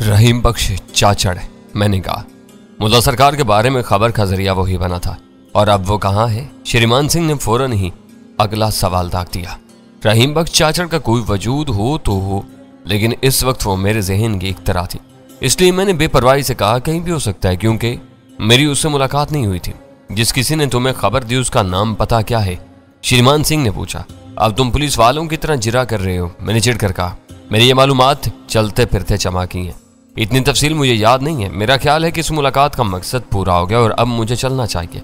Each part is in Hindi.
रहीम बख्श चाचड़, मैंने कहा। मुल्ला सरकार के बारे में खबर का जरिया वही बना था, और अब वो कहाँ है? श्रीमान सिंह ने फौरन ही अगला सवाल दाग दिया। रहीम बख्श चाचड़ का कोई वजूद हो तो हो, लेकिन इस वक्त वो मेरे जहन की एक तरह थी, इसलिए मैंने बेपरवाही से कहा कहीं भी हो सकता है, क्योंकि मेरी उससे मुलाकात नहीं हुई थी। जिस किसी ने तुम्हें खबर दी उसका नाम पता क्या है? श्रीमान सिंह ने पूछा। अब तुम पुलिस वालों की तरह जिरा कर रहे हो, मैंने चिढ़कर कहा। मेरी ये मालूमात चलते फिरते चमाकी हैं, इतनी तफसील मुझे याद नहीं है। मेरा ख्याल है कि इस मुलाकात का मकसद पूरा हो गया और अब मुझे चलना चाहिए।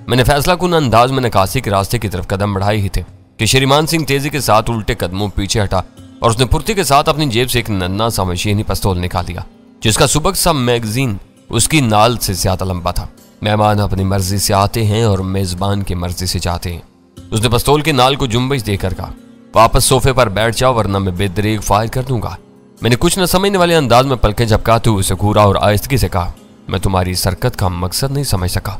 मैंने फैसला कुन अंदाज में नकासी के रास्ते की तरफ कदम बढ़ाए ही थे कि श्रीमान सिंह तेजी के साथ उल्टे कदमों पीछे हटा और उसने फुर्ती के साथ अपनी जेब से एक नन्ना सा मशीनी पिस्तौल निकाल लिया, जिसका सुबक सा मैगजीन उसकी नाल से ज्यादा लंबा था। मेहमान अपनी मर्जी से आते हैं और मेजबान की मर्जी से जाते हैं। उसने पिस्तौल के नाल को जुम्बिश देकर कहा, वापस सोफे पर बैठ जाओ वरना मैं बेदरीग फायर कर दूंगा। मैंने कुछ न समझने वाले अंदाज में पलकें झपकाते हुए उसे घूरा और आहिस्तगी से कहा, मैं तुम्हारी इस हरकत का मकसद नहीं समझ सका।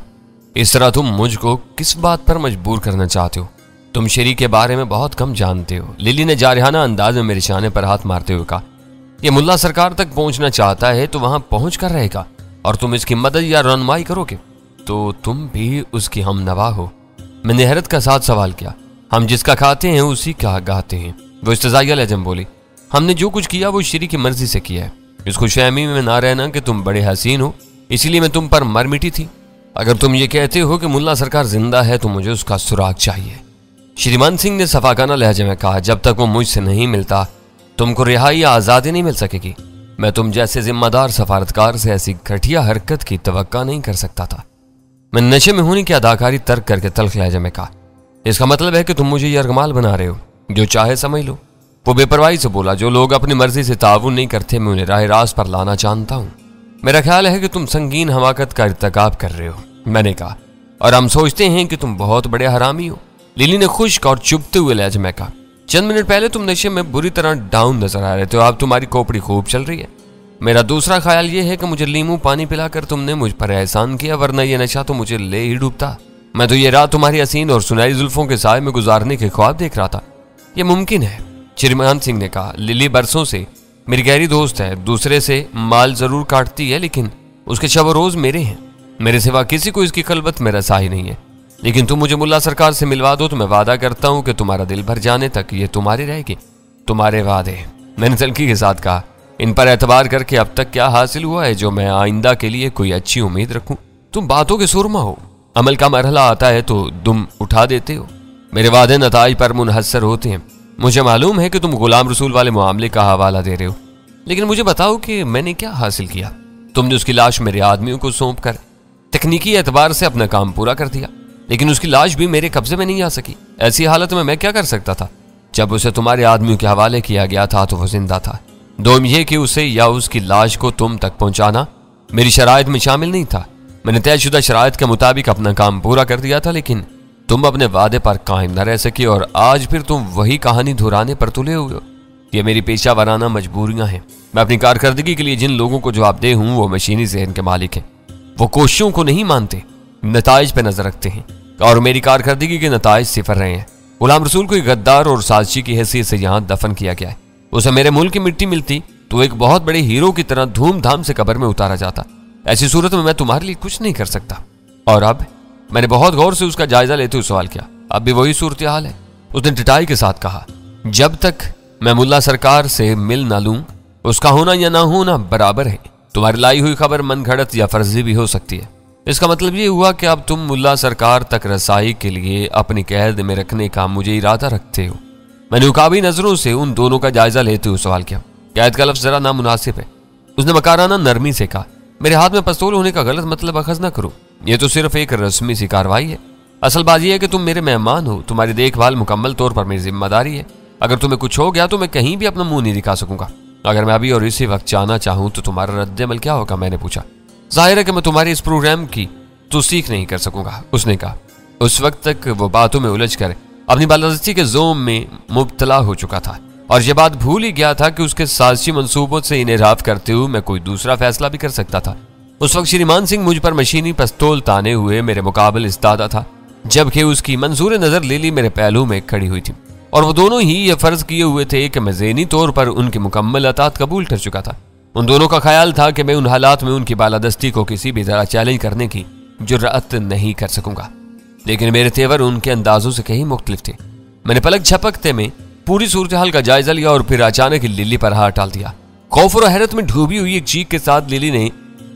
इस तरह तुम मुझको किस बात पर मजबूर करना चाहते हो? तुम शरीक के बारे में बहुत कम जानते हो। लिली ने जारहाना अंदाज में मेरे शाने पर हाथ मारते हुए कहा, ये मुल्ला सरकार तक पहुंचना चाहता है तो वहां पहुंच कर रहेगा, और तुम इसकी मदद या रहनुमाई करोगे तो तुम भी उसकी हमनवा हो। मैंने हैरत का साथ सवाल किया। हम जिसका खाते हैं उसी का गाते हैं। वो इस्तेज़ाइया लहज़े में बोली, हमने जो कुछ किया वो शरीक की मर्जी से किया है। इस खुशफहमी में ना रहना कि तुम बड़े हसीन हो, इसीलिए मैं तुम पर मर मिटी थी। अगर तुम ये कहते हो कि मुल्ला सरकार जिंदा है तो मुझे उसका सुराग चाहिए। श्रीमान सिंह ने सफाकाना लहजे में कहा, जब तक वो मुझसे नहीं मिलता तुमको रिहाई या आज़ादी नहीं मिल सकेगी। मैं तुम जैसे जिम्मेदार सफारतकार से ऐसी घटिया हरकत की तवक्का नहीं कर सकता था। मैं नशे में होने की अदाकारी तर्क करके तल्ख लहजे में कहा, इसका मतलब है कि तुम मुझे यरगमाल बना रहे हो, जो चाहे समझ लो। वो बेपरवाही से बोला, जो लोग अपनी मर्जी से ताउन नहीं करते मैं उन्हें राह रास्त पर लाना जानता हूँ। मेरा ख्याल है कि तुम संगीन हमाकत का इर्तिकाब कर रहे हो, मैंने कहा, और हम सोचते हैं कि तुम बहुत बड़े हरामी हो। लिली ने खुश्क और चुभते हुए लहजे में कहा, चंद मिनट पहले तुम नशे में बुरी तरह डाउन नजर आ रहे थे, अब तुम्हारी खोपड़ी खूब चल रही है। मेरा दूसरा ख्याल यह है कि मुझे लीमू पानी पिलाकर तुमने मुझ पर एहसान किया, वरना यह नशा तो मुझे ले ही डूबता। मैं तो ये रात तुम्हारी हसीन और सुनहरी जुल्फों के साए में गुजारने के ख्वाब देख रहा था। यह मुमकिन है, श्रीमान सिंह ने कहा। लिली बरसों से मेरी गहरी दोस्त है, दूसरे से माल जरूर काटती है, लेकिन उसके शब रोज मेरे हैं। मेरे सिवा किसी को इसकी खलबत में रसा ही नहीं है। लेकिन तुम मुझे मुल्ला सरकार से मिलवा दो तो मैं वादा करता हूं कि तुम्हारा दिल भर जाने तक ये तुम्हारी रहेगी। तुम्हारे वादे, मैंने तल्खी के साथ कहा। इन पर एतबार करके अब तक क्या हासिल हुआ है जो मैं आइंदा के लिए कोई अच्छी उम्मीद रखूं? तुम बातों के सुरमा हो, अमल का मरहला आता है तो दुम उठा देते हो। मेरे वादे नताइज पर मुनहसर होते हैं। मुझे मालूम है कि तुम गुलाम रसूल वाले मामले का हवाला दे रहे हो, लेकिन मुझे बताओ कि मैंने क्या हासिल किया? तुमने उसकी लाश मेरे आदमियों को सौंप कर तकनीकी एतबार से अपना काम पूरा कर दिया, लेकिन उसकी लाश भी मेरे कब्जे में नहीं आ सकी। ऐसी हालत में मैं क्या कर सकता था? जब उसे तुम्हारे आदमियों के हवाले किया गया था तो वो जिंदा था। दोम यह कि उसे या उसकी लाश को तुम तक पहुंचाना मेरी शराइत में शामिल नहीं था। मैंने तयशुदा शराइत के मुताबिक अपना काम पूरा कर दिया था, लेकिन तुम अपने वादे पर कायम न रह सकी और आज फिर तुम वही कहानी दोहराने पर तुले हुए हो। ये मेरी पेशा वाराना मजबूरियां हैं। मैं अपनी कारकर्दगी के लिए जिन लोगों को जवाबदेह हूं वो मशीनी ज़हन के मालिक हैं। वो कोशिशों को नहीं मानते, नताइज पे नजर रखते हैं, और मेरी कारकर्दगी के नताइज सिफर रहे हैं। गुलाम रसूल को एक गद्दार और साजिशी की हैसियत से यहाँ दफन किया गया है। उसे मेरे मुल्क की मिट्टी मिलती तो एक बहुत बड़े हीरो की तरह धूमधाम से कब्र में उतारा जाता। ऐसी सूरत में मैं तुम्हारे लिए कुछ नहीं कर सकता। और अब मैंने बहुत गौर से उसका जायजा लेते हुए सवाल किया, अब भी वही सूरत हाल है? उसने टिटाई के साथ कहा, जब तक मैं मुल्ला सरकार से मिल ना लूं उसका होना या ना होना बराबर है। तुम्हारी लाई हुई खबर मनगढ़ंत या फर्जी भी हो सकती है। इसका मतलब ये हुआ कि अब तुम मुल्ला सरकार तक रसाई के लिए अपनी कैद में रखने का मुझे इरादा रखते हो। मैंने उकाबी नजरों से उन दोनों का जायजा लेते हुए सवाल किया। कैद का लफ्ज जरा नामुनासिब है, उसने मकाराना नरमी से कहा। मेरे हाथ में पिस्तौल होने का गलत मतलब अखज न करो, यह तो सिर्फ एक रस्मी सी कार्रवाई है। असल बात यह है कि तुम मेरे मेहमान हो, तुम्हारी देखभाल मुकम्मल तौर पर मेरी जिम्मेदारी है। अगर तुम्हें कुछ हो गया तो मैं कहीं भी अपना मुंह नहीं दिखा सकूंगा। अगर मैं अभी और इसी वक्त जाना चाहूं तो तुम्हारा रद्द-ए-अमल क्या होगा? मैंने पूछा। जाहिर है कि मैं तुम्हारे इस प्रोग्राम की तौसीक नहीं कर सकूंगा, उसने कहा। उस वक्त तक वो बातों में उलझ कर अपनी बालादस्ती के जोम में मुब्तला हो चुका था और यह बात भूल ही गया था कि उसके साजिशी मंसूबों से इन्हेराफ करते हुए मैं कोई दूसरा फैसला भी कर सकता था। उस वक्त श्रीमान सिंह मुझ पर मशीनी पिस्तौल ताने हुए मेरे मुकाबले इस्तादा था, जबकि उसकी मंसूर नजर लिली मेरे पहलू में खड़ी हुई थी, और वो दोनों ही ये फर्ज किए हुए थे कि मैं ज़हनी तौर पर उनकी मुकम्मल अतात कबूल कर चुका था। उन दोनों का ख्याल था कि मैं उन हालात में उनकी बालादस्ती को किसी भी तरह चैलेंज करने की जुर्रत नहीं कर सकूंगा, लेकिन मेरे तेवर उनके अंदाजों से कहीं मुख्तलिफ थे। मैंने पलक झपकते में पूरी सूरत हाल का जायजा लिया और फिर अचानक लिली पर हाथ डाल दिया। खौफ और हैरत में डूबी हुई एक चीख के साथ लिली ने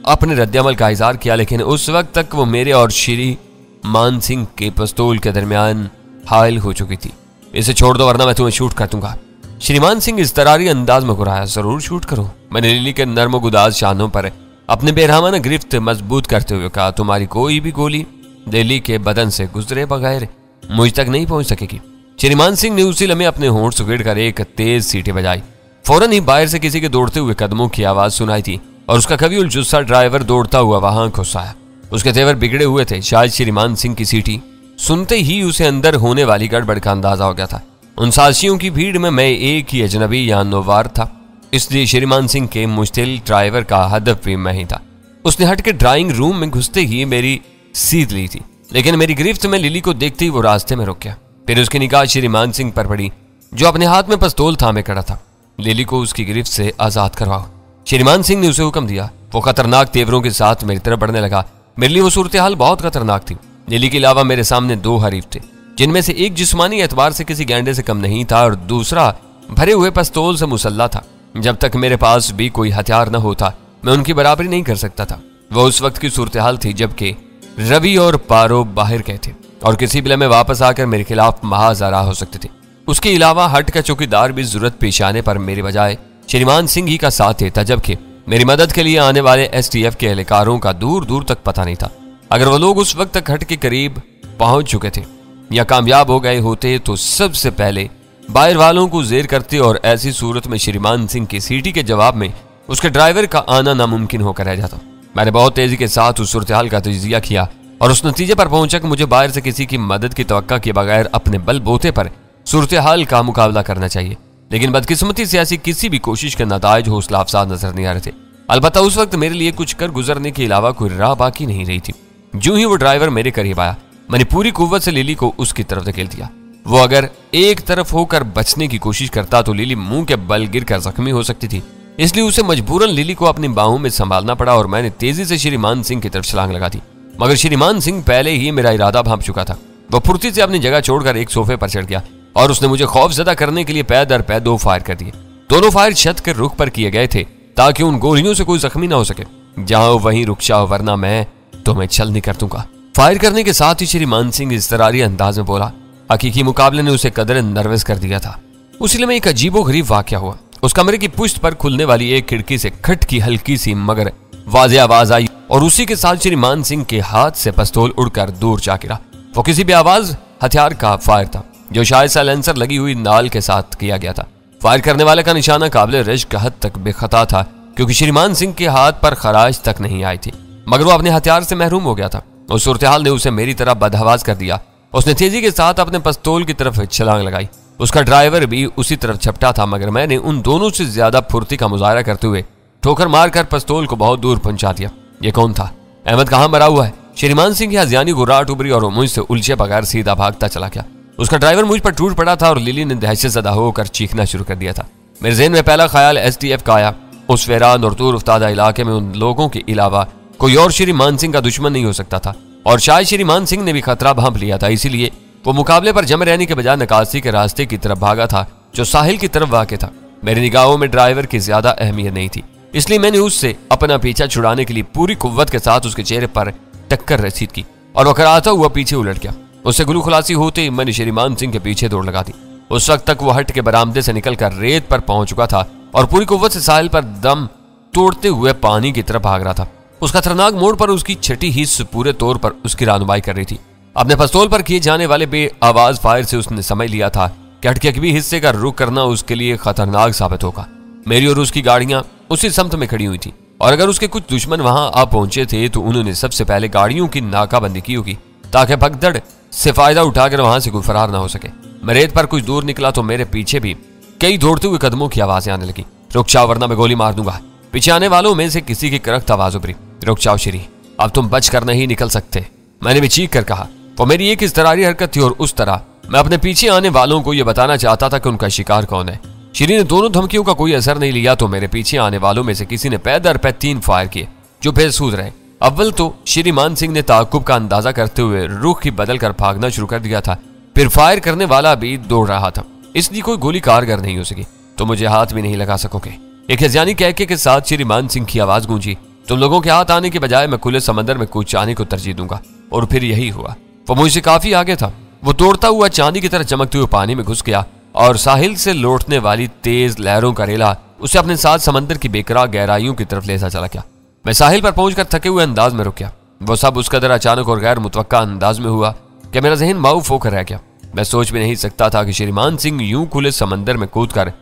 अपने रद्दअमल का इजहार किया, लेकिन उस वक्त तक वो मेरे और श्रीमान सिंह के पिस्तौल के दरमियान हायल हो चुकी थी। इसे छोड़ दो वरना मैं तुम्हें शूट कर दूंगा। श्रीमान सिंह इस तरारी अंदाज में गुराया। जरूर शूट करो। मैंने लिली के नर्म गुदाज शानों पर अपने बेरहमाना गिरफ्त मजबूत करते हुए कहा, तुम्हारी कोई भी गोली लिली के बदन से गुजरे बगैर मुझ तक नहीं पहुंच सकेगी। श्रीमान सिंह ने उसी लम्हे अपने होंठ सुखेड़ कर एक तेज सीटी बजाई। फौरन ही बाहर से किसी के दौड़ते हुए कदमों की आवाज सुनाई थी और उसका कभी जुस्सा ड्राइवर दौड़ता हुआ वहां घुस आया। उसके तेवर बिगड़े हुए थे। शायद श्रीमान सिंह की सीटी सुनते ही उसे अंदर होने वाली गड़बड़ का अंदाजा हो गया था। उन साजियों की भीड़ में मैं एक ही अजनबी या नौवार था, इसलिए श्रीमान सिंह के मुश्तिल ड्राइवर का हदफ भी मैं ही था। उसने हट के ड्राइंग रूम में घुसते ही मेरी सीध ली थी, लेकिन मेरी गिरफ्त में लिली को देखते ही वो रास्ते में रुक गया। फिर उसकी निगाह श्रीमान सिंह पर पड़ी जो अपने हाथ में पिस्तौल थामे खड़ा था। लिली को उसकी गिरफ्त से आजाद करवाओ। श्रीमान सिंह ने उसे हुक्म दिया। वो खतरनाक तेवरों के साथ मेरी तरफ बढ़ने लगा। मेरे लिए वो सूरत हाल बहुत खतरनाक थी। लिली के अलावा मेरे सामने दो हरीफ थे, जिनमें से एक जिस्मानी एतबार से किसी गैंडे से कम नहीं था और दूसरा भरे हुए पिस्तौल से मुसल्ला था। जब तक मेरे पास भी कोई हथियार न होता मैं उनकी बराबरी नहीं कर सकता था। वह उस वक्त की सूरत हाल थी जबकि रवि और पारो बाहर गए थे और किसी बिला में वापस आकर मेरे खिलाफ महाजरा हो सकते थे। उसके अलावा हट का चौकीदार भी जरूरत पेश आने पर मेरे बजाय श्रीमान सिंह ही का साथ देता, जबकि मेरी मदद के लिए आने वाले STF के एहलकारों का दूर दूर तक पता नहीं था। अगर वो लोग उस वक्त तक हट के करीब पहुंच चुके थे या कामयाब हो गए होते तो सबसे पहले बाहर वालों को जेर करते और ऐसी सूरत में श्रीमान सिंह की सीटी के जवाब में उसके ड्राइवर का आना नामुमकिन होकर रह जाता। मैंने बहुत तेजी के साथ उस सूरत हाल का तजिया किया और उस नतीजे पर पहुंचा कि मुझे बाहर से किसी की मदद की तवक्का किए बगैर अपने बलबूते पर सूरत हाल का मुकाबला करना चाहिए। लेकिन बदकिस्मती से ऐसी किसी भी कोशिश के नताइज हौसला अफजा नजर नहीं आ रहे थे। अलबत्ता उस वक्त मेरे लिए कुछ कर गुजरने के अलावा कोई राह बाकी नहीं रही थी। जो ही वो ड्राइवर मेरे करीब आया मैंने पूरी कुव्वत से लिली को उसकी तरफ धकेल दिया। वो अगर एक तरफ होकर बचने की कोशिश करता तो लिली मुंह के बल गिर कर जख्मी हो सकती थी, इसलिए उसे मजबूरन लिली को अपनी बाहों में संभालना पड़ा और मैंने तेजी से श्रीमान सिंह की तरफ छलांग लगा दी। मगर श्रीमान सिंह पहले ही मेरा इरादा भांप चुका था। वह फुर्ती से अपनी जगह छोड़कर एक सोफे पर चढ़ गया और उसने मुझे खौफजदा करने के लिए पै दर पै 2 फायर कर दिए। दोनों फायर छत के रुख पर किए गए थे ताकि उन गोलियों से कोई जख्मी ना हो सके। जहां वहीं रुक जाओ वरना मैं तुम्हें छल नहीं कर दूंगा। फायर करने के साथ ही श्रीमान सिंह इस तरारी अंदाज में बोला। हकीकी मुकाबले ने उसे कदर नर्वस कर दिया था। उसी में एक अजीबोगरीब वाकया हुआ। उस कमरे की पुश्त पर खुलने वाली एक खिड़की से खट की हल्की सी मगर वाज़ेह आवाज आई और उसी के साथ श्रीमान सिंह के हाथ से पिस्तौल उड़कर दूर जा गिरा। वो किसी भी आवाज हथियार का फायर था जो शायद साइलेंसर लगी हुई नाल के साथ किया गया था। फायर करने वाले का निशाना काबिल रश्क हद तक बेखता था क्योंकि श्रीमान सिंह के हाथ पर खराश तक नहीं आई थी, मगर वो अपने हथियार से महरूम हो गया था। उस सूरत-ए-हाल ने उसे मेरी तरह बदहवास कर दिया। उसने तेजी के साथ अपने पिस्तौल की तरफ छलांग लगाई। उसका ड्राइवर भी उसी तरफ झपटा था, मगर मैंने उन दोनों से ज्यादा फुर्ती का मुजाहरा करते हुए ठोकर मारकर पिस्तौल को बहुत दूर पहुंचा दिया। ये कौन था? अहमद कहाँ मरा हुआ है? श्रीमान सिंह की हज़ियानी गुर्राहट उभरी और मुझसे उलझे बगैर सीधा भागता चला गया। उसका ड्राइवर मुझ पर टूट पड़ा था और लिली ने दहशत ज़दा होकर चीखना शुरू कर दिया था। मेरे ज़हन में पहला ख्याल STF का आया। उस वीरान और दूर उफ्तादा इलाके में उन लोगों के अलावा कोई और श्रीमान सिंह का दुश्मन नहीं हो सकता था और शायद श्रीमान सिंह ने भी खतरा भांप लिया था, इसीलिए वो मुकाबले पर जमे रहने के बजाय नकासी के रास्ते की तरफ भागा था जो साहिल की तरफ वाक़ था। मेरी निगाहों में ड्राइवर की ज्यादा अहमियत नहीं थी, इसलिए मैंने उससे अपना पीछा छुड़ाने के लिए पूरी कुव्वत के साथ उसके चेहरे पर टक्कर रसीद की और वह कराता हुआ पीछे उलट गया। उससे गुलू खुलासी होते ही मैंने श्रीमान सिंह के पीछे दौड़ लगा दी। उस वक्त तक वो हट के बरामदे से निकलकर रेत पर पहुंच चुका था और पूरी कुव्वत से साहिल पर दम तोड़ते हुए पानी की तरफ भाग रहा था। उस खतरनाक मोड़ पर उसकी छठी हिस्स पूरे तौर पर उसकी रहनुमाई कर रही थी। अपने पिस्तौल पर किए जाने वाले बे आवाज फायर से उसने समझ लिया था कि हट के किसी हिस्से का रुख करना उसके लिए खतरनाक साबित होगा। मेरी और उसकी गाड़ियां उसी समत में खड़ी हुई थी और अगर उसके कुछ दुश्मन वहां आ पहुंचे थे तो उन्होंने सबसे पहले गाड़ियों की नाकाबंदी की होगी ताकि भगदड़ से फायदा उठाकर वहां से कोई फरार ना हो सके। मैं रेत पर कुछ दूर निकला तो मेरे पीछे भी कई दौड़ते हुए कदमों की आवाजें आने लगी। रुक जाओ वरना मैं गोली मार दूंगा। पीछे आने वालों में से किसी की करख्त आवाज उभरी। रुक जाओ श्री, अब तुम बच कर नहीं निकल सकते, मैंने भी चीख कर कहा। वो मेरी एक इस्तरारी हरकत थी और उस तरह मैं अपने पीछे आने वालों को यह बताना चाहता था कि उनका शिकार कौन है। श्री ने दोनों धमकियों का कोई असर नहीं लिया तो मेरे पीछे आने वालों में से किसी ने पै दर पै 3 फायर किए जो बेसूद रहे। अव्वल तो श्रीमान सिंह ने ताकुब का अंदाजा करते हुए रुख ही बदल कर भागना शुरू कर दिया था, फिर फायर करने वाला भी दौड़ रहा था, इसलिए कोई गोली कारगर नहीं हो सकी तो मुझे हाथ भी नहीं लगा सकोगे। एक हजानी कहके के साथ श्रीमान सिंह की आवाज गूंजी, तुम लोगों के हाथ आने के बजाय मैं खुले समंदर में कूद जाने को तरजीह दूंगा। और फिर यही हुआ। वो मुझसे काफी आगे था। वो दौड़ता हुआ चांदी की तरह चमकते हुए पानी में घुस गया और साहिल से लौटने वाली तेज लहरों का रेला उसे अपने साथ समंदर की बेकरार गहराइयों की तरफ ले चला गया। मैं साहिल पर पहुंचकर थके हुए अंदाज में रुक गया। वो सब उस कदर अचानक और गैर मुतवक्का अंदाज में हुआ कि मेरा जहन माऊफ होकर रह गया। मैं सोच भी नहीं सकता था कि श्रीमान सिंह यूं खुले समंदर में कूदकर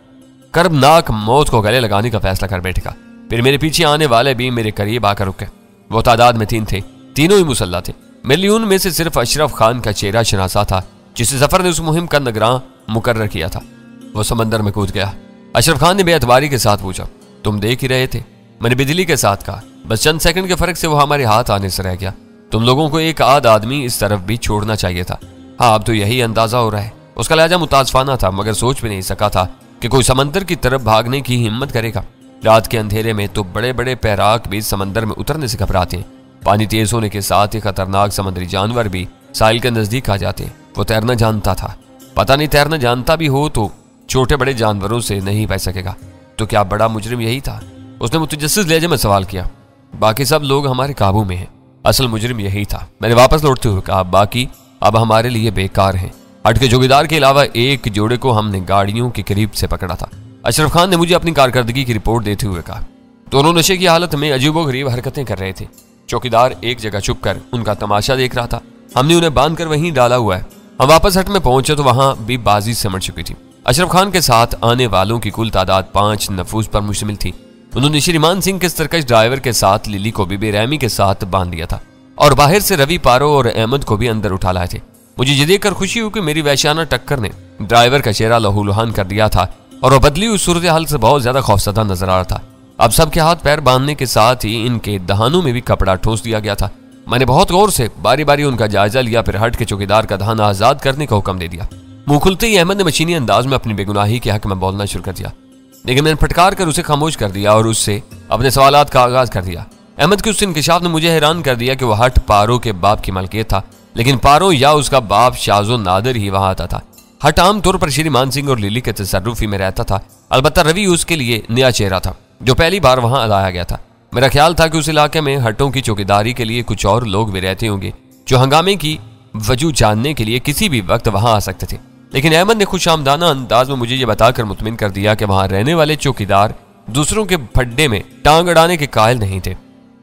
कर्बनाक मौत को गले लगाने का फैसला कर बैठेगा। फिर मेरे पीछे आने वाले भी मेरे करीब आकर रुके। वो तादाद में 3 थे, तीनों ही मुसल्ला थे। मिलियन में से सिर्फ अशरफ खान का चेहरा शनासा था जिसे जफर ने उस मुहिम का निगरान मुकर्रर किया था। वो समंदर में कूद गया। अशरफ खान ने बेअतबारी के साथ पूछा, तुम देख ही रहे थे? मैंने बिजली के साथ कहा। बस चंद सेकंड के फर्क से वो हमारे हाथ आने से रह गया। तुम लोगों को एक आध आदमी इस तरफ भी छोड़ना चाहिए था। हाँ, अब तो यही अंदाजा हो रहा है। उसका लहजा मुतासफाना था, मगर सोच भी नहीं सका था कि कोई समंदर की तरफ भागने की हिम्मत करेगा। रात के अंधेरे में तो बड़े बड़े पैराक भी समंदर में उतरने से घबराते हैं। पानी तेज होने के साथ ही खतरनाक समुद्री जानवर भी साहिल के नजदीक आ जाते। वो तैरना जानता था। पता नहीं तैरना जानता भी हो तो छोटे बड़े जानवरों से नहीं बच सकेगा। तो क्या बड़ा मुजरिम यही था? उसने मुतजस्सिस लहजे में सवाल किया। बाकी सब लोग हमारे काबू में हैं, असल मुजरिम यही था। मैंने वापस लौटते हुए कहा, बाकी अब हमारे लिए बेकार हैं। हट के चौकीदार के अलावा एक जोड़े को हमने गाड़ियों के करीब से पकड़ा था। अशरफ खान ने मुझे अपनी कारकर्दगी की रिपोर्ट देते हुए कहा। दोनों नशे की हालत में अजीबोगरीब हरकतें कर रहे थे। चौकीदार एक जगह छुप कर उनका तमाशा देख रहा था। हमने उन्हें बांध कर वहीं डाला हुआ है। हम वापस हट में पहुंचे तो वहां भी बाजी सिमट चुकी थी। अशरफ खान के साथ आने वालों की कुल तादाद 5 नफूस पर मुश्तमिल थी। उन्होंने श्रीमान सिंह के सरकश ड्राइवर के साथ लिली को भी बेरहमी के साथ बांध दिया था और बाहर से रवि, पारो और अहमद को भी अंदर उठा लाए थे। मुझे ये देखकर खुशी हुई कि मेरी वैश्याना टक्कर ने ड्राइवर का चेहरा लहूलुहान कर दिया था और वह बदली हुई सूरत हाल से बहुत ज्यादा खौफजदा नजर आ रहा था। अब सबके हाथ पैर बांधने के साथ ही इनके दहानों में भी कपड़ा ठोस दिया गया था। मैंने बहुत गौर से बारी बारी उनका जायजा लिया, फिर हट के चौकीदार का दहाना आजाद करने का हुक्म दे दिया। मुंह खुलते ही अहमद ने मशीनी अंदाज में अपनी बेगुनाही के हक में बोलना शुरू कर दिया, लेकिन मैंने फटकार कर उसे खामोश कर दिया और उससे अपने सवालात का आगाज कर दिया। अहमद के उस इंकिशाफ ने मुझे हैरान कर दिया कि वह हट पारो के बाप की मलकियत था, लेकिन पारो या उसका बाप शाजो नादिर ही वहां आता था। हट आम तौर पर श्रीमान सिंह और लिली के तसर्रुफी में रहता था। अलबत्ता रवि उसके लिए नया चेहरा था जो पहली बार वहां लाया गया था। मेरा ख्याल था कि उस इलाके में हटों की चौकीदारी के लिए कुछ और लोग भी रहते होंगे जो हंगामे की वजह जानने के लिए किसी भी वक्त वहां आ सकते थे। लेकिन अहमद ने खुशामदाना अंदाज में मुझे यह बताकर मुतमिन कर दिया कि वहां रहने वाले चौकीदार दूसरों के फड्डे में टांग अड़ाने के कायल नहीं थे,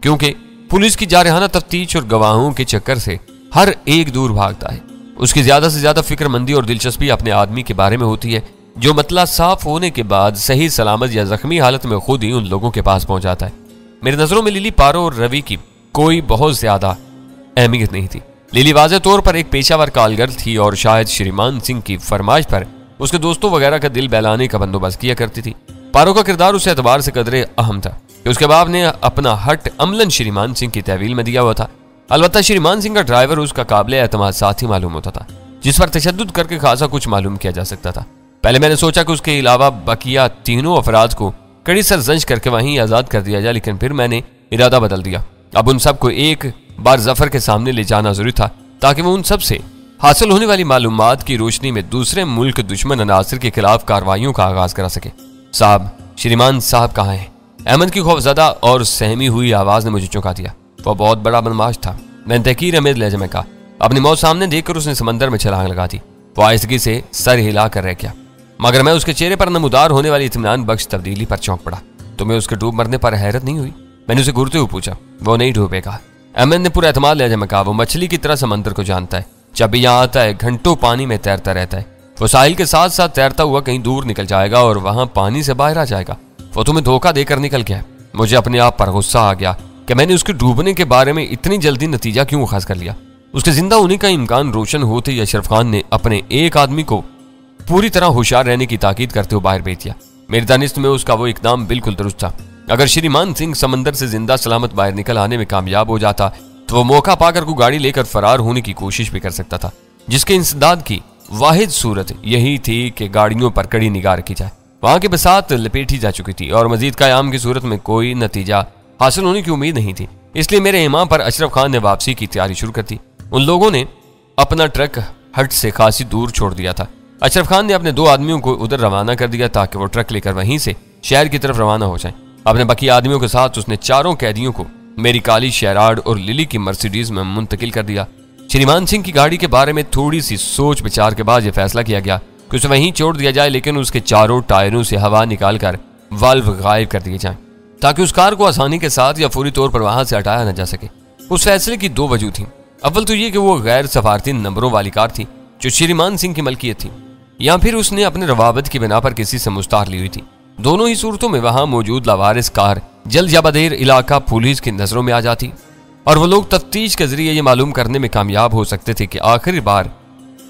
क्योंकि पुलिस की जारहाना तफ्तीश और गवाहों के चक्कर से हर एक दूर भागता है। उसकी ज्यादा से ज्यादा फिक्रमंदी और दिलचस्पी अपने आदमी के बारे में होती है जो मतला साफ होने के बाद सही सलामत या जख्मी हालत में खुद ही उन लोगों के पास पहुंच जाता है। मेरी नजरों में लिली, पारो और रवि की कोई बहुत ज्यादा अहमियत नहीं थी। लिली वाज़े तौर पर एक पेशावर कालगर थी और शायद श्रीमान सिंह की फरमाइश पर उसके दोस्तों वगैरह का दिल बहलाने का बंदोबस्त किया करती थी। पारो का किरदार उस एतबार से कदरे अहम था कि उसके बाप ने अपना हट अमलन श्रीमान सिंह की तहवील में दिया हुआ था। अलबत्ता श्रीमान सिंह का ड्राइवर उसका काबिल एतमाद साथी मालूम होता था, जिस पर तशद्दुद करके खासा कुछ मालूम किया जा सकता था। पहले मैंने सोचा कि उसके अलावा बकिया तीनों अफराद को कड़ी सरजंश करके वहीं आजाद कर दिया जाए, लेकिन फिर मैंने इरादा बदल दिया। अब उन सबको एक बार जफर के सामने ले जाना जरूरी था ताकि वो उन सब से हासिल होने वाली मालूमात की रोशनी में दूसरे मुल्क दुश्मन अनासर के खिलाफ कार्रवाइयों का आगाज करा सके। साहब, श्रीमान साहब कहाँ हैं? अहमद की खौफजदा और सहमी हुई आवाज ने मुझे चौंका दिया। वह बहुत बड़ा बदमाश था। मैंने तहकीर अमेज लहजे में कहा। अपनी मौत सामने देखकर उसने समंदर में छलांग लगा दी। वो आहिस्तगी से सर हिला कर रह गया, मगर मैं उसके चेहरे पर नमूदार होने वाली इत्मीनान बख्श तब्दीली पर चौंक पड़ा। तुम्हें उसके डूब मरने पर हैरत नहीं हुई? मैंने उसे घूरते हुए पूछा। वो नहीं डूबेगा, अहमद ने पूरा एतमाद लहजे में कहा। वो मछली की तरह समंदर को जानता है। जब भी यहाँ आता है घंटों पानी में तैरता रहता है। वो साहिल के साथ साथ तैरता हुआ कहीं दूर निकल जाएगा और वहां पानी से बाहर आ जाएगा। वो तुम्हें धोखा देकर निकल गया। मुझे अपने आप पर गुस्सा आ गया कि मैंने उसके डूबने के बारे में इतनी जल्दी नतीजा क्यों खास कर लिया। उसके जिंदा होने का इम्कान रोशन होते ही अशरफ खान ने अपने एक आदमी को पूरी तरह होशियार रहने की ताकीद करते हुए बाहर भेज दिया। मेरी दानिश में उसका वो इकदाम बिल्कुल दुरुस्त था। अगर श्रीमान सिंह समंदर से जिंदा सलामत बाहर निकल आने में कामयाब हो जाता तो वो मौका पाकर को गाड़ी लेकर फरार होने की कोशिश भी कर सकता था, जिसके इंसदाद की वाहिद सूरत यही थी कि गाड़ियों पर कड़ी निगाह रखी जाए। वहां की बसात लपेटी जा चुकी थी और मजीद कयाम की सूरत में कोई नतीजा हासिल होने की उम्मीद नहीं थी। इसलिए मेरे इमाम पर अशरफ खान ने वापसी की तैयारी शुरू कर दी। उन लोगों ने अपना ट्रक हट से खासी दूर छोड़ दिया था। अशरफ खान ने अपने 2 आदमियों को उधर रवाना कर दिया ताकि वो ट्रक लेकर वहीं से शहर की तरफ रवाना हो जाएं। अपने बाकी आदमियों के साथ उसने 4 कैदियों को मेरी काली शेराड और लिली की मर्सिडीज में मुंतकिल कर दिया। श्रीमान सिंह की गाड़ी के बारे में थोड़ी सी सोच विचार के बाद यह फैसला किया गया कि उसे वहीं छोड़ दिया जाए, लेकिन उसके चारों टायरों से हवा निकालकर वाल्व गायब कर दिए जाएं ताकि उस कार को आसानी के साथ या फौरी तौर पर वहां से हटाया न जा सके। उस फैसले की 2 वजह थी। अव्वल तो ये कि वो गैर सफारती नंबरों वाली कार थी जो श्रीमान सिंह की मलकियत थी, या फिर उसने अपने रवाबत की बिना पर किसी से मुस्तार ली हुई थी। दोनों ही सूरतों में वहां मौजूद लावारिस कार जल्द या बदेर इलाका पुलिस की नजरों में आ जाती और वो लोग तफ्तीश के जरिए ये मालूम करने में कामयाब हो सकते थे कि आखिरी बार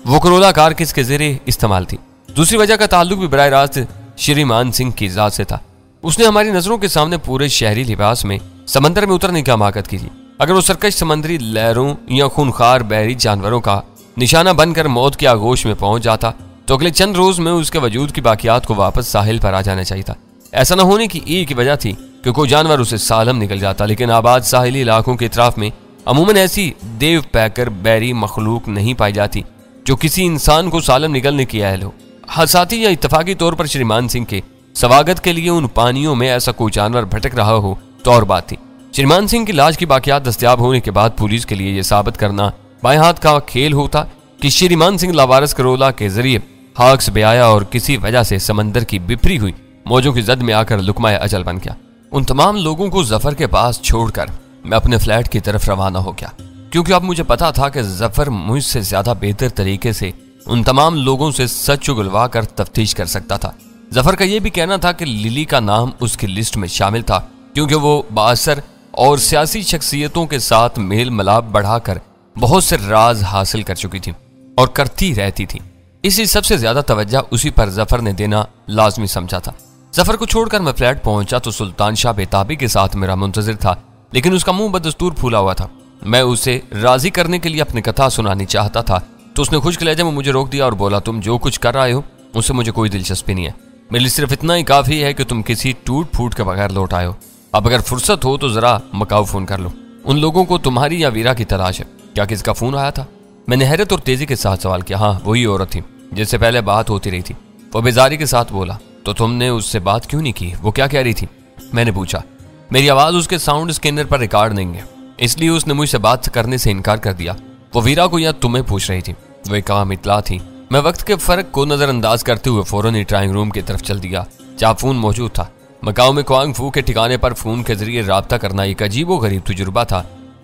वो करोला कार किसके जरिए इस्तेमाल थी। दूसरी वजह का ताल्लुक भी बराह रास्त श्रीमान सिंह की जात से था। उसने हमारी नजरों के सामने पूरे शहरी लिबास में समंदर में उतरने की हिमाकत की थी। अगर वो सरकश समंदरी लहरों या खूनखार बहरी जानवरों का निशाना बनकर मौत की आगोश में पहुंच जाता तो अगले चंद रोज में उसके वजूद की बाकियात को वापस साहिल पर आ जाना चाहिए था। ऐसा न होने की एक ही वजह थी कि कोई जानवर उसे सालम निकल जाता, लेकिन आबाद साहिली इलाकों के इतराफ में अमूमन ऐसी देव पैकर बैरी मखलूक नहीं पाई जाती जो किसी इंसान को सालम निकलने की अहल हो। हसाती या इत्तफाकी तौर पर श्रीमान सिंह के स्वागत के लिए उन पानियों में ऐसा कोई जानवर भटक रहा हो तो और बात थी। श्रीमान सिंह की लाश की बाकियात दस्तयाब होने के बाद पुलिस के लिए यह साबित करना बाएं हाथ का खेल होता कि श्रीमान सिंह लावारिस करोला के जरिए हाक्स बेआया और किसी वजह से समंदर की बिफरी हुई मौजों की जद में आकर लुकमाए अजल बन गया। उन तमाम लोगों को जफर के पास छोड़कर मैं अपने फ्लैट की तरफ रवाना हो गया, क्योंकि अब मुझे पता था कि जफर मुझसे ज्यादा बेहतर तरीके से उन तमाम लोगों से सच उगलवा कर तफ्तीश कर सकता था। जफर का यह भी कहना था कि लिली का नाम उसकी लिस्ट में शामिल था, क्योंकि वो बासर और सियासी शख्सियतों के साथ मेल मिलाप बढ़ाकर बहुत से राज हासिल कर चुकी थी और करती रहती थी। इसी सबसे ज्यादा तवज्जो उसी पर जफर ने देना लाजमी समझा था। जफर को छोड़कर मैं फ्लैट पहुंचा तो सुल्तान शाह बेताबी के साथ मेरा मुंतजिर था, लेकिन उसका मुंह बदस्तूर फूला हुआ था। मैं उसे राजी करने के लिए अपनी कथा सुनानी चाहता था तो उसने खुश्क लहजे में मुझे रोक दिया और बोला, तुम जो कुछ कर रहे हो उससे मुझे कोई दिलचस्पी नहीं है। मेरे लिए सिर्फ इतना ही काफी है कि तुम किसी टूट फूट के बगैर लौट आए हो। अब अगर फुर्सत हो तो जरा मकाऊ फोन कर लो। उन लोगों को तुम्हारी या वीरा की तलाश है। क्या किसका फोन आया था? मैंने हैरत और तेजी के साथ सवाल किया। हाँ, वही औरत थी जिससे पहले बात होती रही थी। वो बेजारी के साथ बोला, तो तुमने उससे बात क्यों नहीं की? वो क्या कह रही थी? मैंने पूछा। मेरी आवाज उसके साउंड स्कैनर पर रिकॉर्ड नहीं है, इसलिए उसने मुझसे बात करने से इनकार कर दिया। वो वीरा को या तुम्हें पूछ रही थी। वो एक काम इतला थी। मैं वक्त के फर्क को नजरअंदाज करते हुए फौरन ही ड्राइंग रूम की तरफ चल दिया जहाँ फोन मौजूद था। मकाऊ में क्वांग फू के ठिकाने पर फोन के जरिए राब्ता करना एक अजीबो गरीब तजुर्बा था।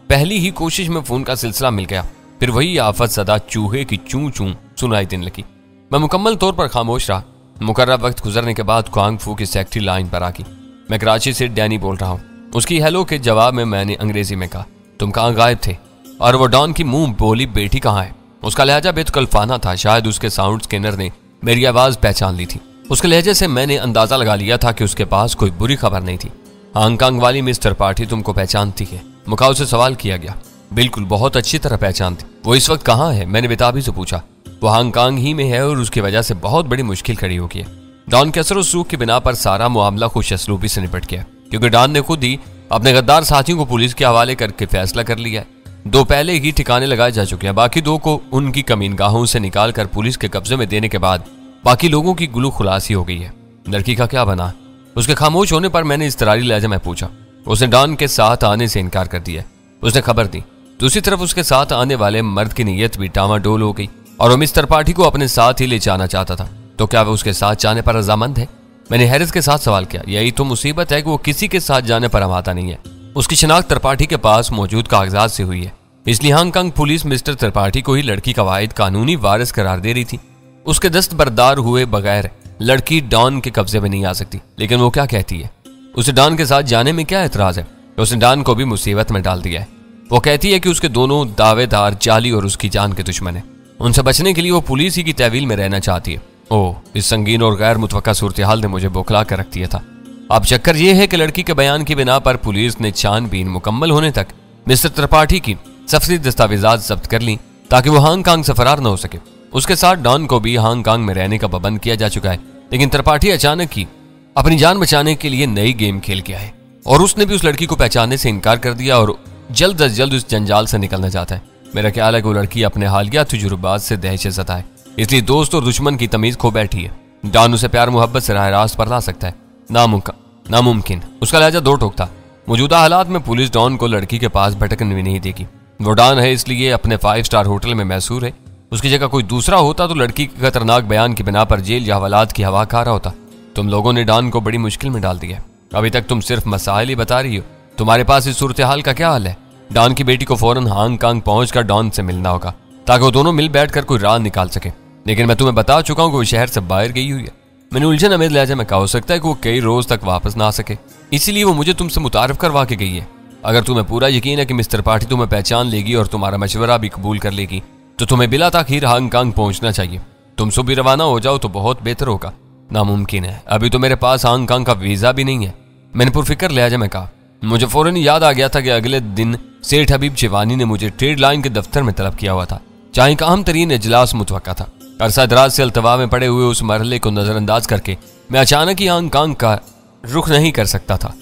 पहली ही कोशिश में फोन का सिलसिला मिल गया, फिर वही आफत सदा चूहे की चूं चूं सुनाई देने लगी। मैं मुकम्मल तौर पर खामोश रहा। मुकर्रर वक्त गुजरने के बाद क्वांग फू की सेक्रेटरी लाइन पर आ गई। मैं कराची से डैनी बोल रहा हूँ। उसकी हेलो के जवाब में मैंने अंग्रेजी में कहा, तुम कहाँ गायब थे? और वो डॉन की मुंह बोली, बेटी कहाँ है? उसका लहजा बेतकल्फाना था। शायद उसके साउंड स्कैनर ने मेरी आवाज पहचान ली थी। उसके लहजे से मैंने अंदाजा लगा लिया था कि उसके पास कोई बुरी खबर नहीं थी। हांगकांग वाली मिस्टर पार्टी तुमको पहचानती है? मकाऊ से सवाल किया गया। बिल्कुल, बहुत अच्छी तरह पहचानती। वो इस वक्त कहाँ है? मैंने बेताबी से पूछा। वो हांगकांग ही में है और उसकी वजह से बहुत बड़ी मुश्किल खड़ी हो गई है। डॉन के असर सूख की बिना पर सारा मामला खुश असलूबी से निपट गया, क्योंकि डॉन ने खुद ही अपने गद्दार साथियों को पुलिस के हवाले करके फैसला कर लिया है। 2 पहले ही ठिकाने लगाए जा चुके हैं, बाकी 2 को उनकी कमीनगाहों से निकाल कर पुलिस के कब्जे में देने के बाद बाकी लोगों की गुलू खुलासी हो गई है। लड़की का क्या बना? उसके खामोश होने पर मैंने इस्तरारी लहजे में पूछा। उसने डॉन के साथ आने से इनकार कर दिया। उसने खबर दी। दूसरी तरफ उसके साथ आने वाले मर्द की नीयत भी डामाडोल हो गई और वो मिस्टर पार्टी को अपने साथ ही ले जाना चाहता था। तो क्या वह उसके साथ जाने पर रजामंद है? मैंने हैरिस के साथ सवाल किया। यही तो मुसीबत है कि वो किसी के साथ जाने पर आमादा नहीं है। उसकी शिनाख्त त्रिपाठी के पास मौजूद कागजात से हुई है, इसलिए हांगकांग पुलिस मिस्टर त्रिपाठी को ही लड़की का वाहिद कानूनी वारिस करार दे रही थी। उसके दस्तबरदार हुए बगैर लड़की डॉन के कब्जे में नहीं आ सकती। लेकिन वो क्या कहती है? उसे डॉन के साथ जाने में क्या एतराज है? उसने डॉन को भी मुसीबत में डाल दिया है। वो कहती है कि उसके दोनों दावेदार जाली और उसकी जान के दुश्मन है। उनसे बचने के लिए वो पुलिस ही की तहवील में रहना चाहती है। ओह, इस संगीन और गैर मुतवक्का सूरत हाल ने मुझे बौखला कर रख दिया था। अब चक्कर ये है कि लड़की के बयान की बिना पर पुलिस ने छानबीन मुकम्मल होने तक मिस्टर त्रिपाठी की सफरी दस्तावेजात जब्त कर ली ताकि वो हांगकांग से फरार न हो सके। उसके साथ डॉन को भी हांगकांग में रहने का पाबंद किया जा चुका है। लेकिन त्रिपाठी अचानक ही अपनी जान बचाने के लिए नई गेम खेल के आए और उसने भी उस लड़की को पहचानने से इनकार कर दिया और जल्द अज जल्द उस जंजाल से निकलना चाहता है। मेरा ख्याल है कि वो लड़की अपने हालिया तजुर्बात से दहशत ज़दा है, इसलिए दोस्त और दुश्मन की तमीज खो बैठी है। डॉन उसे प्यार मोहब्बत से राह रास्त पर ला सकता है, नामुमकिन। उसका लहजा दो टोक था। मौजूदा हालात में पुलिस डॉन को लड़की के पास भटकने भी नहीं देगी। वो डॉन है इसलिए अपने 5 स्टार होटल में मैसूर है। उसकी जगह कोई दूसरा होता तो लड़की के खतरनाक बयान की बिना पर जेल या हवालात की हवा खा रहा होता। तुम लोगों ने डॉन को बड़ी मुश्किल में डाल दिया। अभी तक तुम सिर्फ मसाइल ही बता रही हो। तुम्हारे पास इस सूरत हाल का क्या हाल है? डॉन की बेटी को फौरन हांगकांग पहुंचकर डॉन से मिलना होगा ताकि वो दोनों मिल बैठकर कोई राह निकाल सके। लेकिन मैं तुम्हें बता चुका हूं कि वो शहर से बाहर गई हुई है। मैंने उलझन अमेज लहजे में कहा, हो सकता है कि वो कई रोज तक वापस ना आ सके, इसीलिए वो मुझे तुमसे मुतारिफ करवा के गई है। अगर तुम्हें पूरा यकीन है कि मिस्टर पाठी तुम्हें पहचान लेगी और तुम्हारा मशवरा भी कबूल कर लेगी तो तुम्हें बिला ताखीर हांगकांग पहुंचना चाहिए। तुम सुबह रवाना हो जाओ तो बहुत बेहतर होगा। नामुमकिन है, अभी तो मेरे पास हांगकांग का वीजा भी नहीं है। मैंने पुरफिक्र लहजे में कहा। मुझे फौरन याद आ गया था कि अगले दिन सेठ हबीब चिवानी ने मुझे ट्रेड लाइन के दफ्तर में तलब किया हुआ था, जहां एक अहम तरीन इजलास मुतवक्का था। अरसा दराज से अल्तवा में पड़े हुए उस मरहले को नजरअंदाज करके मैं अचानक ही हांगकांग का रुख नहीं कर सकता था।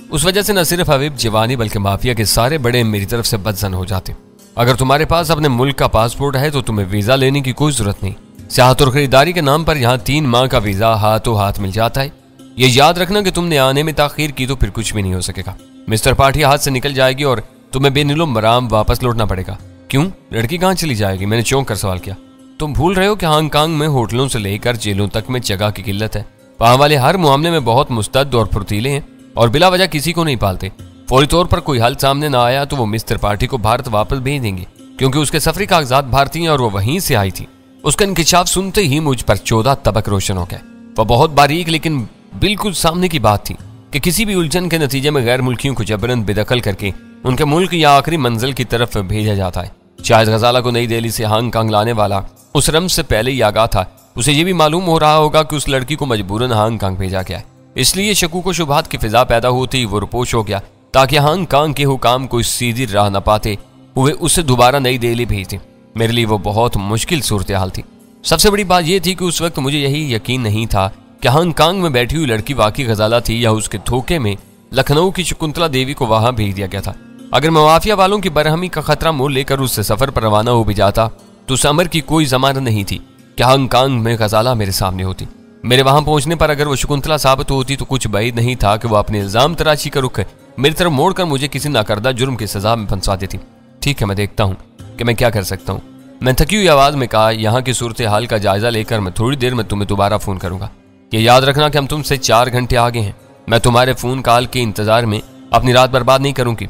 उस वजह से न सिर्फ हबीब चिवानी बल्कि माफिया के सारे बड़े मेरी तरफ से बदजन हो जाते। अगर तुम्हारे पास अपने मुल्क का पासपोर्ट है तो तुम्हें वीजा लेने की कोई जरूरत नहीं। सियाहत और खरीदारी के नाम पर यहाँ 3 माह का वीजा हाथों हाथ मिल जाता है। ये याद रखना कि तुमने आने में ताखीर की तो फिर कुछ भी नहीं हो सकेगा। मिस्टर पाठी हाथ से निकल जाएगी और तुम्हें बेनिलो मराम वापस लौटना पड़ेगा। क्यों? लड़की कहाँ चली जाएगी? मैंने चौंक कर सवाल किया। तुम भूल रहे हो कि हांगकांग में होटलों से लेकर जेलों तक में जगह की किल्लत है। वहां वाले हर मामले में बहुत मुस्तद और फुर्तीले हैं और बिला वजह किसी को नहीं पालते। फौरी तौर पर कोई हल सामने ना आया तो वो मिस्टर पाठी को भारत वापस भेज देंगे, क्योंकि उसके सफरी कागजात भारतीय हैं और वो वहीं से आई थी। उसका इंकिशाफ सुनते ही मुझ पर 14 तबक रोशन हो गए। वह बहुत बारीक लेकिन बिल्कुल सामने की बात थी कि किसी भी उलझन के नतीजे में गैर मुल्कियों को जबरन बेदखल करके उनके मुल्क या आखिरी मंजिल की तरफ भेजा जाता है। शायद गजाला को नई दिल्ली से हांगकांग लाने वाला उस रम्ज से पहले ही आगाह था। उसे ये भी मालूम हो रहा होगा कि उस लड़की को मजबूरन हांगकांग भेजा गया है। इसलिए शकूक व शुबहात की फिजा पैदा होती ही वो रुपोश हो गया ताकि हांगकांग के हुकाम कोई सीधी राह न पाते हुए उसे दोबारा नई दिल्ली भेज दें। मेरे लिए वो बहुत मुश्किल सूरत हाल थी। सबसे बड़ी बात यह थी कि उस वक्त मुझे यही यकीन नहीं था कि हांगकांग में बैठी हुई लड़की वाकई गजाला थी या उसके धोखे में लखनऊ की शकुंतला देवी को वहां भेज दिया गया था। अगर मैं माफिया वालों की बरहमी का खतरा मोल लेकर उससे सफर पर रवाना हो भी जाता तो उस अमर की कोई जमानत नहीं थी कि हांगकांग में गजाला मेरे सामने होती। मेरे वहां पहुंचने पर अगर वो शकुंतला साबित होती तो कुछ बैद नहीं था कि वो अपने इल्जाम तराशी का रुख मेरी तरफ मोड़कर मुझे किसी नाकर्दा जुर्म की सजा में फंसा देती। ठीक है, मैं देखता हूँ कि मैं क्या कर सकता हूँ। मैं थकी हुई आवाज में कहा, यहाँ की सूरत हाल का जायजा लेकर मैं थोड़ी देर में तुम्हें दोबारा फोन करूंगा। ये याद रखना कि हम तुमसे 4 घंटे आगे हैं। मैं तुम्हारे फोन कॉल के इंतजार में अपनी रात बर्बाद नहीं करूंगी।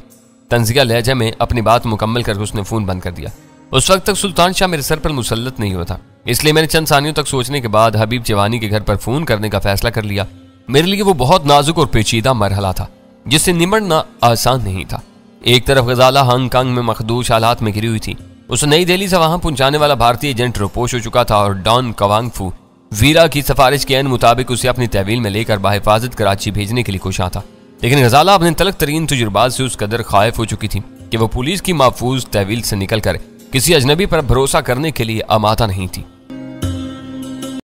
तंजिया लहजे में अपनी बात मुकम्मल करके उसने फोन बंद कर दिया। उस वक्त तक सुल्तान शाह मेरे सर पर मुसल्लत नहीं हुआ था, इसलिए मैंने चंद सानियों तक सोचने के बाद हबीब चिवानी के घर पर फोन करने का फैसला कर लिया। मेरे लिए वो बहुत नाजुक और पेचीदा मरहला था जिससे निमटना आसान नहीं था। एक तरफ गजाला हांगकांग में मखदूश हालात में घिरी हुई थी। उसे नई दिल्ली से वहां पहुंचाने वाला भारतीय एजेंट रुपोश हो चुका था और डॉन कवांगफू वीरा की सिफारिश के मुताबिक उसे अपनी तहवील में लेकर बाहिफाजत कराची भेजने के लिए कोशिश था। लेकिन गजाला अपने तलख तरीन तजुर्बात से उस कदर खाइफ हो चुकी थी कि वह पुलिस की महफूज तहवील से निकलकर किसी अजनबी पर भरोसा करने के लिए आमादा नहीं थी।